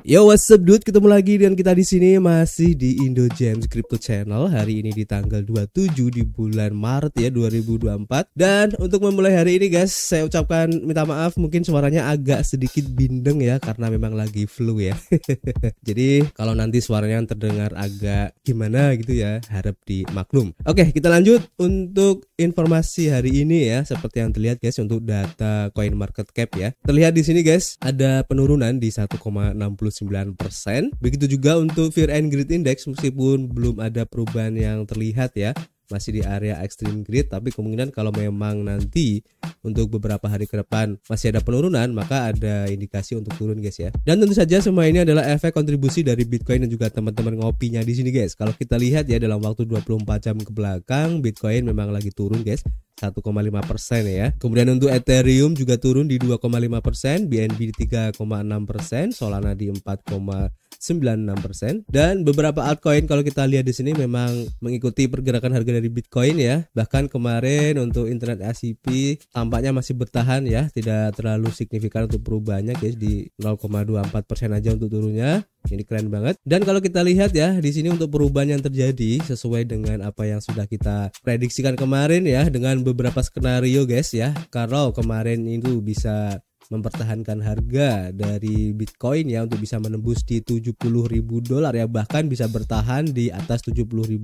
Yo, what's up dude, ketemu lagi dengan kita di sini masih di Indo Gems Crypto Channel. Hari ini di tanggal 27 di bulan Maret ya 2024. Dan untuk memulai hari ini guys, saya ucapkan minta maaf mungkin suaranya agak sedikit bindeng ya, karena memang lagi flu ya. Jadi kalau nanti suaranya terdengar agak gimana gitu ya, harap dimaklum. Oke, kita lanjut untuk informasi hari ini ya. Seperti yang terlihat guys, untuk data coin market cap ya, terlihat di sini guys ada penurunan di 1,69%. Begitu juga untuk Fear and Greed Index, meskipun belum ada perubahan yang terlihat ya, masih di area extreme greed, tapi kemungkinan kalau memang nanti untuk beberapa hari ke depan masih ada penurunan, maka ada indikasi untuk turun guys ya. Dan tentu saja semua ini adalah efek kontribusi dari Bitcoin dan juga teman-teman ngopinya di sini guys. Kalau kita lihat ya dalam waktu 24 jam ke belakang, Bitcoin memang lagi turun guys, 1,5% ya. Kemudian untuk Ethereum juga turun di 2,5%, BNB di 3,6%, Solana di 4,96%, dan beberapa altcoin kalau kita lihat di sini memang mengikuti pergerakan harga dari Bitcoin ya. Bahkan kemarin untuk Internet ACP tampaknya masih bertahan ya, tidak terlalu signifikan untuk perubahannya guys, di 0,24% aja untuk turunnya. Ini keren banget. Dan kalau kita lihat ya di sini untuk perubahan yang terjadi sesuai dengan apa yang sudah kita prediksikan kemarin ya, dengan beberapa skenario guys ya. Kalau kemarin itu bisa mempertahankan harga dari Bitcoin ya untuk bisa menembus di $70.000 ya, bahkan bisa bertahan di atas $70.000,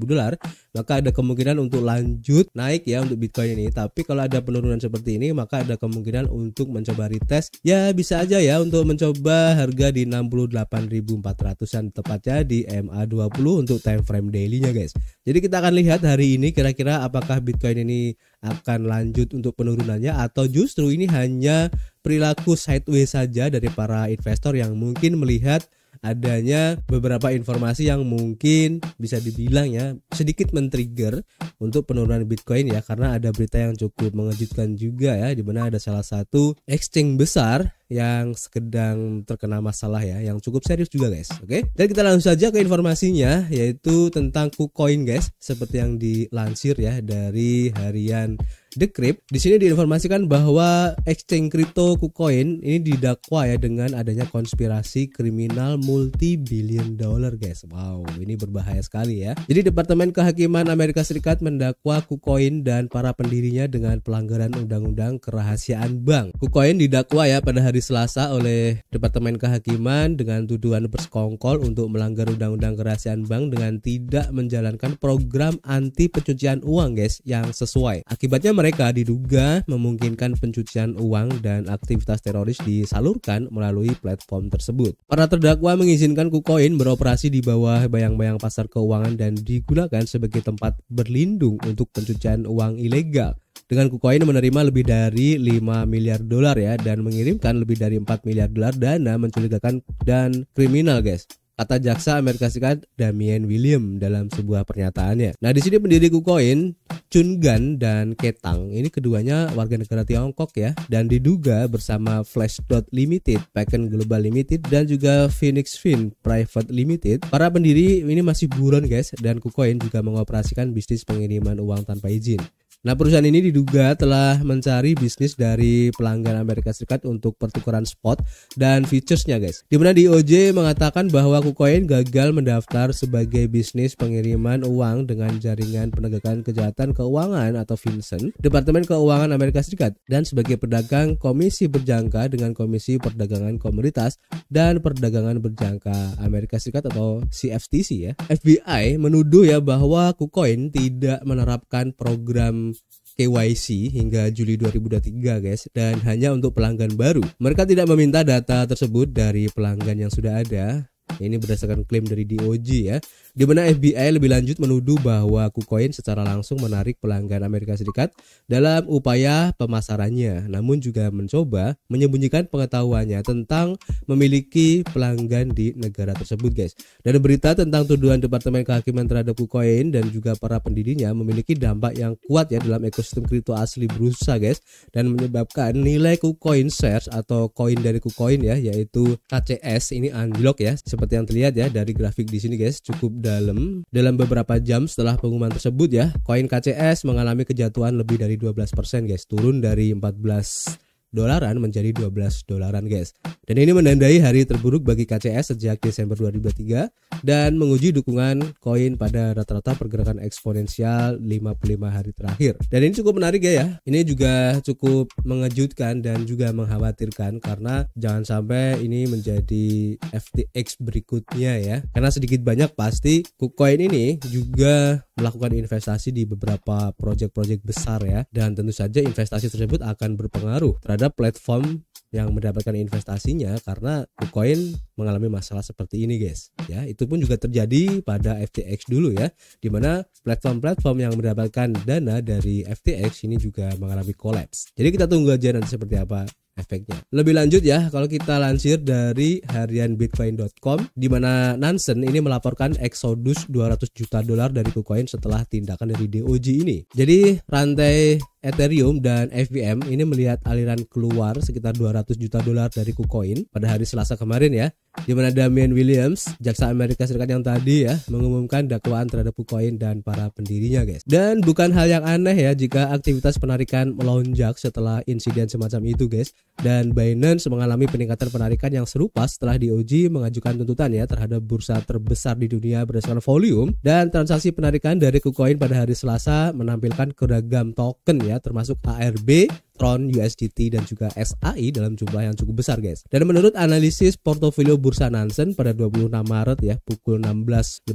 maka ada kemungkinan untuk lanjut naik ya untuk Bitcoin ini. Tapi kalau ada penurunan seperti ini, maka ada kemungkinan untuk mencoba retest ya, bisa aja ya untuk mencoba harga di 68.400-an, tepatnya di MA20 untuk time frame daily-nya guys. Jadi kita akan lihat hari ini kira-kira apakah Bitcoin ini akan lanjut untuk penurunannya, atau justru ini hanya perilaku sideways saja dari para investor yang mungkin melihat adanya beberapa informasi yang mungkin bisa dibilang ya sedikit men-trigger untuk penurunan Bitcoin ya, karena ada berita yang cukup mengejutkan juga ya, di mana ada salah satu exchange besar yang sedang terkena masalah ya, yang cukup serius juga guys. Oke, dan kita langsung saja ke informasinya, yaitu tentang KuCoin guys, seperti yang dilansir ya dari harian Decrypt. Di sini diinformasikan bahwa exchange kripto KuCoin ini didakwa ya dengan adanya konspirasi kriminal multi-billion dollar guys. Wow, ini berbahaya sekali ya. Jadi Departemen Kehakiman Amerika Serikat mendakwa KuCoin dan para pendirinya dengan pelanggaran undang-undang kerahasiaan bank. KuCoin didakwa ya pada hari Selasa oleh Departemen Kehakiman dengan tuduhan bersekongkol untuk melanggar undang-undang kerahasiaan bank dengan tidak menjalankan program anti pencucian uang guys yang sesuai. Akibatnya mereka diduga memungkinkan pencucian uang dan aktivitas teroris disalurkan melalui platform tersebut. Para terdakwa mengizinkan KuCoin beroperasi di bawah bayang-bayang pasar keuangan dan digunakan sebagai tempat berlindung untuk pencucian uang ilegal. Dengan KuCoin menerima lebih dari $5 miliar ya, dan mengirimkan lebih dari $4 miliar dana mencurigakan dan kriminal guys, kata jaksa Amerika Serikat Damian William dalam sebuah pernyataannya. Nah, di sini pendiri KuCoin, Chun Gan dan Ketang, ini keduanya warga negara Tiongkok ya, dan diduga bersama Flashdot Limited, Paken Global Limited, dan juga Phoenix Fin Private Limited. Para pendiri ini masih buron guys, dan KuCoin juga mengoperasikan bisnis pengiriman uang tanpa izin. Nah, perusahaan ini diduga telah mencari bisnis dari pelanggan Amerika Serikat untuk pertukaran spot dan futuresnya guys. Di mana DOJ mengatakan bahwa KuCoin gagal mendaftar sebagai bisnis pengiriman uang dengan jaringan penegakan kejahatan keuangan atau FinCEN, Departemen Keuangan Amerika Serikat, dan sebagai pedagang komisi berjangka dengan Komisi Perdagangan Komoditas dan Perdagangan Berjangka Amerika Serikat atau CFTC ya. FBI menuduh ya bahwa KuCoin tidak menerapkan program KYC hingga Juli 2023 guys, dan hanya untuk pelanggan baru. Mereka tidak meminta data tersebut dari pelanggan yang sudah ada. Ini berdasarkan klaim dari DOJ ya, di mana FBI lebih lanjut menuduh bahwa KuCoin secara langsung menarik pelanggan Amerika Serikat dalam upaya pemasarannya, namun juga mencoba menyembunyikan pengetahuannya tentang memiliki pelanggan di negara tersebut guys. Dan berita tentang tuduhan Departemen Kehakiman terhadap KuCoin dan juga para pendirinya memiliki dampak yang kuat ya dalam ekosistem kripto asli berusaha guys, dan menyebabkan nilai KuCoin shares atau koin dari KuCoin ya, yaitu KCS ini anjlok ya, seperti yang terlihat ya dari grafik di sini guys, cukup dalam beberapa jam setelah pengumuman tersebut ya. Koin KCS mengalami kejatuhan lebih dari 12% guys, turun dari 14 dolaran menjadi $12 guys. Dan ini menandai hari terburuk bagi KCS sejak Desember 2023 dan menguji dukungan koin pada rata-rata pergerakan eksponensial 55 hari terakhir. Dan ini cukup menarik ya. Ini juga cukup mengejutkan dan juga mengkhawatirkan karena jangan sampai ini menjadi FTX berikutnya ya. Karena sedikit banyak pasti KuCoin ini juga melakukan investasi di beberapa proyek-proyek besar ya, dan tentu saja investasi tersebut akan berpengaruh terhadap platform yang mendapatkan investasinya karena KuCoin mengalami masalah seperti ini guys ya. Itu pun juga terjadi pada FTX dulu ya, dimana platform-platform yang mendapatkan dana dari FTX ini juga mengalami kolaps. Jadi kita tunggu aja nanti seperti apa efeknya. Lebih lanjut ya, kalau kita lansir dari harian bitcoin.com, di mana Nansen ini melaporkan eksodus $200 juta dari KuCoin setelah tindakan dari DOJ ini. Jadi rantai Ethereum dan FVM ini melihat aliran keluar sekitar $200 juta dari KuCoin pada hari Selasa kemarin ya, di mana Damian Williams, jaksa Amerika Serikat yang tadi ya, mengumumkan dakwaan terhadap KuCoin dan para pendirinya guys. Dan bukan hal yang aneh ya jika aktivitas penarikan melonjak setelah insiden semacam itu guys. Dan Binance mengalami peningkatan penarikan yang serupa setelah DOJ mengajukan tuntutan ya terhadap bursa terbesar di dunia berdasarkan volume. Dan transaksi penarikan dari KuCoin pada hari Selasa menampilkan beragam token ya, termasuk ARB, Tron, USDT dan juga SAI dalam jumlah yang cukup besar guys. Dan menurut analisis portofolio bursa Nansen pada 26 Maret ya pukul 16:10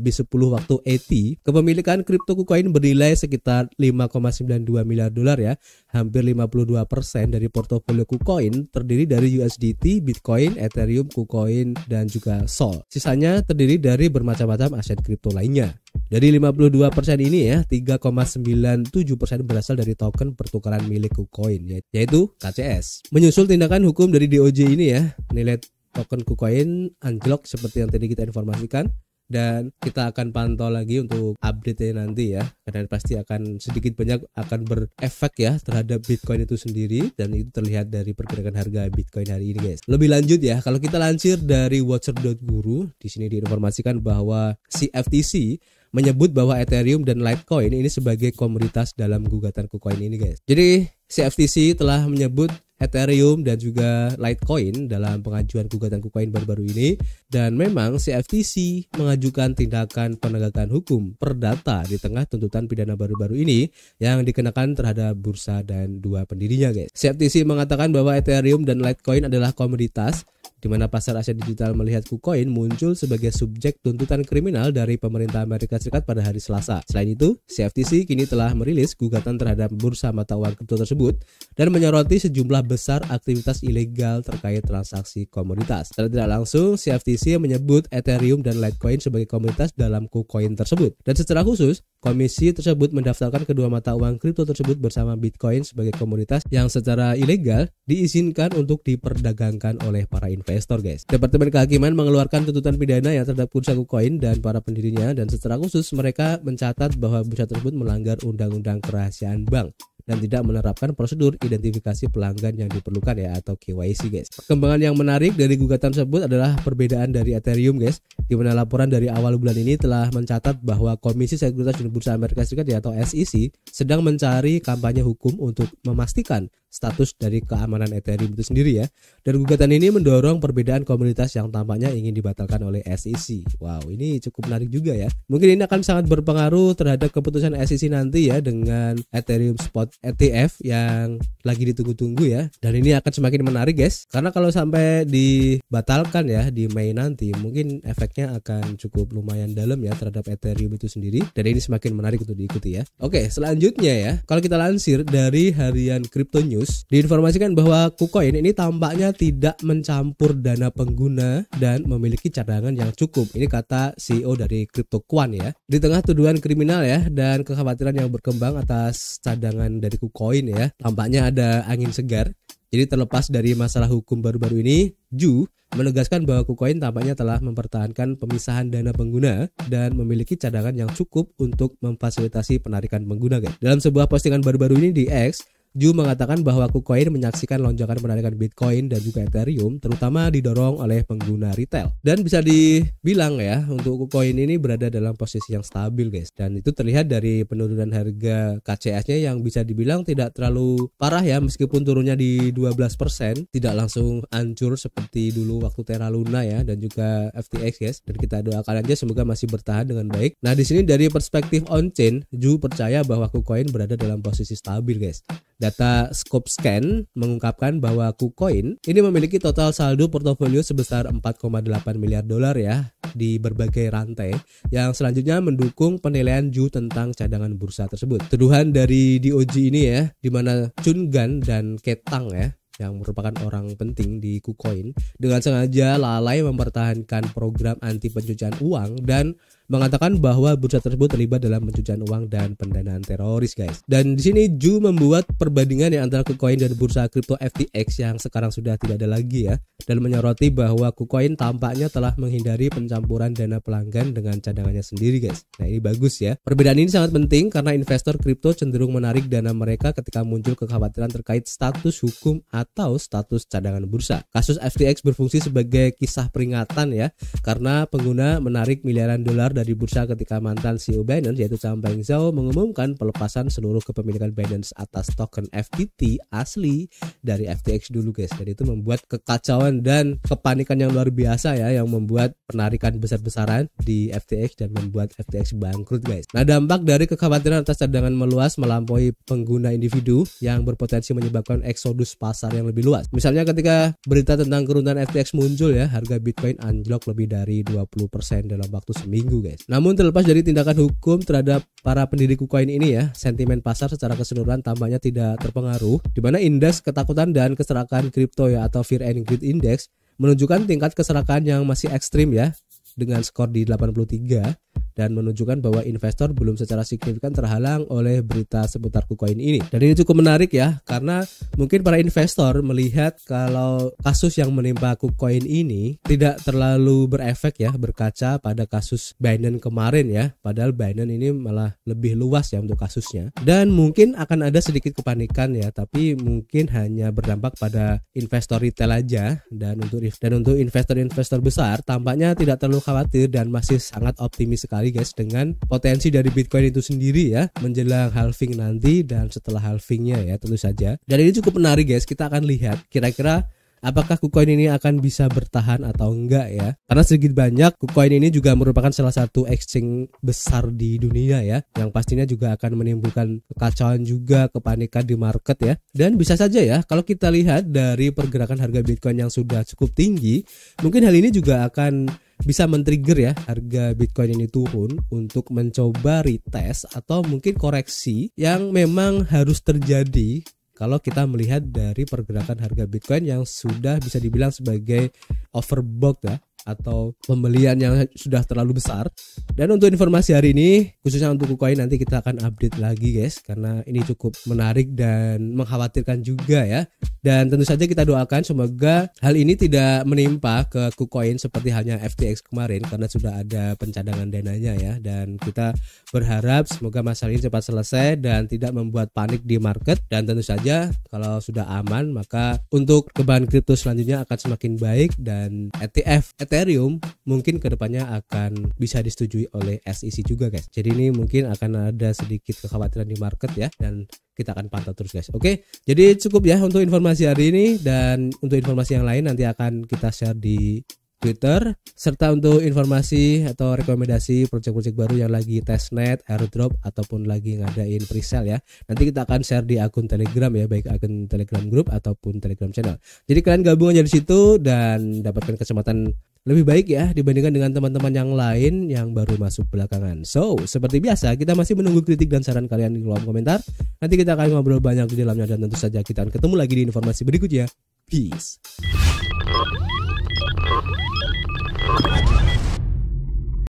waktu ET, kepemilikan kripto KuCoin bernilai sekitar $5,92 miliar ya. Hampir 52% dari portofolio KuCoin terdiri dari USDT, Bitcoin, Ethereum, KuCoin dan juga Sol. Sisanya terdiri dari bermacam-macam aset kripto lainnya. Dari 52% ini ya, 3,97% berasal dari token pertukaran milik KuCoin yaitu KCS. Menyusul tindakan hukum dari DOJ ini ya, nilai token KuCoin anjlok seperti yang tadi kita informasikan. Dan kita akan pantau lagi untuk update-nya nanti ya, karena pasti akan sedikit banyak akan berefek ya terhadap Bitcoin itu sendiri, dan itu terlihat dari pergerakan harga Bitcoin hari ini guys. Lebih lanjut ya, kalau kita lansir dari watcher.guru, di sini diinformasikan bahwa CFTC menyebut bahwa Ethereum dan Litecoin ini sebagai komoditas dalam gugatan KuCoin ini guys. Jadi CFTC telah menyebut Ethereum dan juga Litecoin dalam pengajuan gugatan KuCoin baru-baru ini, dan memang CFTC mengajukan tindakan penegakan hukum perdata di tengah tuntutan pidana baru-baru ini yang dikenakan terhadap bursa dan dua pendirinya guys. CFTC mengatakan bahwa Ethereum dan Litecoin adalah komoditas di mana pasar aset digital melihat KuCoin muncul sebagai subjek tuntutan kriminal dari pemerintah Amerika Serikat pada hari Selasa. Selain itu, CFTC kini telah merilis gugatan terhadap bursa mata uang kripto tersebut dan menyoroti sejumlah besar aktivitas ilegal terkait transaksi komoditas. Secara tidak langsung, CFTC menyebut Ethereum dan Litecoin sebagai komoditas dalam KuCoin tersebut. Dan secara khusus, komisi tersebut mendaftarkan kedua mata uang kripto tersebut bersama Bitcoin sebagai komoditas yang secara ilegal diizinkan untuk diperdagangkan oleh para investor guys. Departemen Kehakiman mengeluarkan tuntutan pidana yang terhadap bursa KuCoin dan para pendirinya, dan secara khusus mereka mencatat bahwa bursa tersebut melanggar undang-undang kerahasiaan bank dan tidak menerapkan prosedur identifikasi pelanggan yang diperlukan ya, atau KYC guys. Perkembangan yang menarik dari gugatan tersebut adalah perbedaan dari Ethereum guys, di mana laporan dari awal bulan ini telah mencatat bahwa Komisi Sekuritas dan Bursa Amerika Serikat ya, atau SEC sedang mencari kampanye hukum untuk memastikan status dari keamanan Ethereum itu sendiri ya. Dan gugatan ini mendorong perbedaan komunitas yang tampaknya ingin dibatalkan oleh SEC. Wow, ini cukup menarik juga ya. Mungkin ini akan sangat berpengaruh terhadap keputusan SEC nanti ya, dengan Ethereum Spot ETF yang lagi ditunggu-tunggu ya. Dan ini akan semakin menarik guys, karena kalau sampai dibatalkan ya di Mei nanti, mungkin efeknya akan cukup lumayan dalam ya terhadap Ethereum itu sendiri. Dan ini semakin menarik untuk diikuti ya. Oke, selanjutnya ya, kalau kita lansir dari harian Crypto News, diinformasikan bahwa KuCoin ini tampaknya tidak mencampur dana pengguna dan memiliki cadangan yang cukup. Ini kata CEO dari CryptoQuant ya. Di tengah tuduhan kriminal ya dan kekhawatiran yang berkembang atas cadangan dari KuCoin ya, tampaknya ada angin segar. Jadi terlepas dari masalah hukum baru-baru ini, Ju menegaskan bahwa KuCoin tampaknya telah mempertahankan pemisahan dana pengguna dan memiliki cadangan yang cukup untuk memfasilitasi penarikan pengguna guys. Dalam sebuah postingan baru-baru ini di X, Ju mengatakan bahwa KuCoin menyaksikan lonjakan penarikan Bitcoin dan juga Ethereum terutama didorong oleh pengguna retail. Dan bisa dibilang ya, untuk KuCoin ini berada dalam posisi yang stabil guys. Dan itu terlihat dari penurunan harga KCS-nya yang bisa dibilang tidak terlalu parah ya, meskipun turunnya di 12%, tidak langsung hancur seperti dulu waktu Terra Luna ya dan juga FTX guys. Dan kita doakan aja semoga masih bertahan dengan baik. Nah, di sini dari perspektif on-chain, Ju percaya bahwa KuCoin berada dalam posisi stabil guys. Data Scopescan mengungkapkan bahwa KuCoin ini memiliki total saldo portofolio sebesar 4,8 miliar dolar ya di berbagai rantai yang selanjutnya mendukung penilaian Ju tentang cadangan bursa tersebut. Tuduhan dari DOJ ini ya, di mana Chun Gan dan Ketang ya, yang merupakan orang penting di KuCoin, dengan sengaja lalai mempertahankan program anti pencucian uang dan mengatakan bahwa bursa tersebut terlibat dalam pencucian uang dan pendanaan teroris guys. Dan di sini Ju membuat perbandingan yang antara KuCoin dan bursa kripto FTX yang sekarang sudah tidak ada lagi ya, dan menyoroti bahwa KuCoin tampaknya telah menghindari pencampuran dana pelanggan dengan cadangannya sendiri guys. Nah, ini bagus ya. Perbedaan ini sangat penting karena investor kripto cenderung menarik dana mereka ketika muncul kekhawatiran terkait status hukum atau status cadangan bursa. Kasus FTX berfungsi sebagai kisah peringatan ya, karena pengguna menarik miliaran dolar dari bursa ketika mantan CEO Binance yaitu Changpeng Zhao mengumumkan pelepasan seluruh kepemilikan Binance atas token FTT asli dari FTX dulu guys. Dan itu membuat kekacauan dan kepanikan yang luar biasa ya, yang membuat penarikan besar-besaran di FTX dan membuat FTX bangkrut guys. Nah, dampak dari kekhawatiran atas cadangan meluas melampaui pengguna individu yang berpotensi menyebabkan eksodus pasar yang lebih luas. Misalnya ketika berita tentang keruntuhan FTX muncul ya, harga Bitcoin anjlok lebih dari 20% dalam waktu seminggu guys. Namun terlepas dari tindakan hukum terhadap para pendiri KuCoin ini ya, sentimen pasar secara keseluruhan tampaknya tidak terpengaruh, di mana indeks ketakutan dan keserakaan kripto ya atau Fear and Greed Index menunjukkan tingkat keserakaan yang masih ekstrim ya, dengan skor di 83 dan menunjukkan bahwa investor belum secara signifikan terhalang oleh berita seputar KuCoin ini. Dan ini cukup menarik ya, karena mungkin para investor melihat kalau kasus yang menimpa KuCoin ini tidak terlalu berefek ya, berkaca pada kasus Binance kemarin ya, padahal Binance ini malah lebih luas ya untuk kasusnya. Dan mungkin akan ada sedikit kepanikan ya, tapi mungkin hanya berdampak pada investor retail aja. Dan untuk investor-investor besar tampaknya tidak terlalu khawatir dan masih sangat optimis sekali guys dengan potensi dari Bitcoin itu sendiri ya menjelang halving nanti dan setelah halvingnya ya tentu saja. Dan ini cukup menarik guys, kita akan lihat kira-kira apakah KuCoin ini akan bisa bertahan atau enggak ya, karena sedikit banyak KuCoin ini juga merupakan salah satu exchange besar di dunia ya, yang pastinya juga akan menimbulkan kekacauan juga, kepanikan di market ya. Dan bisa saja ya, kalau kita lihat dari pergerakan harga Bitcoin yang sudah cukup tinggi, mungkin hal ini juga akan bisa men-trigger ya harga Bitcoin ini turun untuk mencoba retest atau mungkin koreksi yang memang harus terjadi kalau kita melihat dari pergerakan harga Bitcoin yang sudah bisa dibilang sebagai overbought ya, atau pembelian yang sudah terlalu besar. Dan untuk informasi hari ini khususnya untuk KuCoin nanti kita akan update lagi guys, karena ini cukup menarik dan mengkhawatirkan juga ya. Dan tentu saja kita doakan semoga hal ini tidak menimpa ke KuCoin seperti halnya FTX kemarin, karena sudah ada pencadangan dananya ya. Dan kita berharap semoga masalah ini cepat selesai dan tidak membuat panik di market. Dan tentu saja kalau sudah aman maka untuk keuangan kripto selanjutnya akan semakin baik, dan ETF Ethereum mungkin kedepannya akan bisa disetujui oleh SEC juga guys. Jadi ini mungkin akan ada sedikit kekhawatiran di market ya, dan kita akan pantau terus guys. Oke, jadi cukup ya untuk informasi hari ini, dan untuk informasi yang lain nanti akan kita share di Twitter, serta untuk informasi atau rekomendasi proyek-proyek baru yang lagi testnet, airdrop ataupun lagi ngadain presale ya. Nanti kita akan share di akun Telegram ya, baik akun Telegram group ataupun Telegram channel. Jadi kalian gabung aja di situ dan dapatkan kesempatan lebih baik ya dibandingkan dengan teman-teman yang lain yang baru masuk belakangan. So, seperti biasa kita masih menunggu kritik dan saran kalian di kolom komentar. Nanti kita akan ngobrol banyak di dalamnya, dan tentu saja kita akan ketemu lagi di informasi berikutnya. Peace.